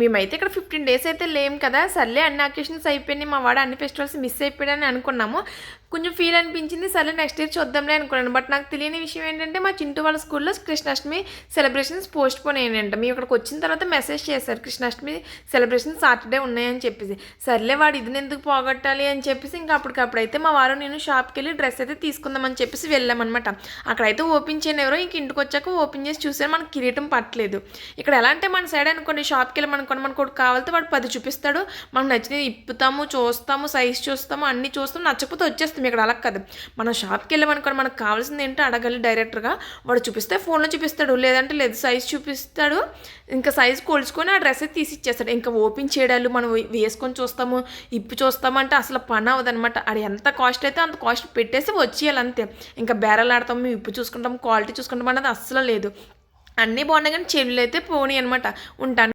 మేమైతే ఇక్కడ 15 డేస్ అయితే లేము కదా, సర్లే అన్ని అకేషన్స్ అయిపోయినాయి, మా వాడు అన్ని ఫెస్టివల్స్ మిస్ అయిపోయాడని అనుకున్నాము. కొంచెం ఫీల్ అనిపించింది, సర్లే నెక్స్ట్ ఇయర్ చూద్దాంలే అనుకున్నాను. బట్ నాకు తెలియని విషయం ఏంటంటే మా చింటూ వాళ్ళ స్కూల్లో కృష్ణాష్టమి సెలబ్రేషన్స్ పోస్ట్ పోన్ అయ్యాయంట. మేము ఇక్కడికి వచ్చిన తర్వాత మెసేజ్ చేశారు, కృష్ణాష్టమి సెలబ్రేషన్ సాటర్డే ఉన్నాయని చెప్పేసి. సర్లే వాడు ఇది ఎందుకు పోగొట్టాలి అని చెప్పేసి ఇంకా అప్పటికప్పుడైతే మా వారు నేను షాప్కి వెళ్ళి డ్రెస్ అయితే తీసుకుందామని చెప్పేసి వెళ్ళామన్నమాట. అక్కడైతే ఓపెన్ చేయని ఎవరో ఇంక ఇంటికి వచ్చాక ఓపెన్ చేసి చూసారు, మనకు కిరీటం పట్టలేదు. ఇక్కడ ఎలా అంటే మన సైడ్ అనుకోండి, షాప్కి వెళ్ళి మనకు కావాలితే వాడు 10 చూపిస్తాడు, మనకు నచ్చినది ఇప్పుతాము, చూస్తాము, సైజ్ చూస్తాము, అన్నీ చూస్తాము, నచ్చకపోతే వచ్చేస్తాం. ఇక్కడ అలా కాదు, మనం షాప్కి వెళ్ళామనుకోండి మనకు కావాల్సింది ఏంటో అడగాలి డైరెక్ట్గా. వాడు చూపిస్తే ఫోన్లో చూపిస్తాడు, లేదంటే లేదు సైజ్ చూపిస్తాడు, ఇంకా సైజ్ కొలుచుకొని ఆ డ్రెస్ అయితే తీసి ఇచ్చేస్తాడు. ఇంకా ఓపెన్ చేయడాలు మనం వేసుకొని చూస్తాము, ఇప్పి చూస్తాము అంటే అసలు పని అవ్వదనమాట. అది ఎంత కాస్ట్ అయితే అంత కాస్ట్ పెట్టేసి వచ్చేయాలి అంతే. ఇంకా బేరాలు ఆడతాము, మేము ఇప్పు చూసుకుంటాము, క్వాలిటీ చూసుకుంటాం అన్నది అస్సలు లేదు. అన్నీ బాగున్నాయి కానీ చెవులు అయితే పోనీ అనమాట. ఉంటాను.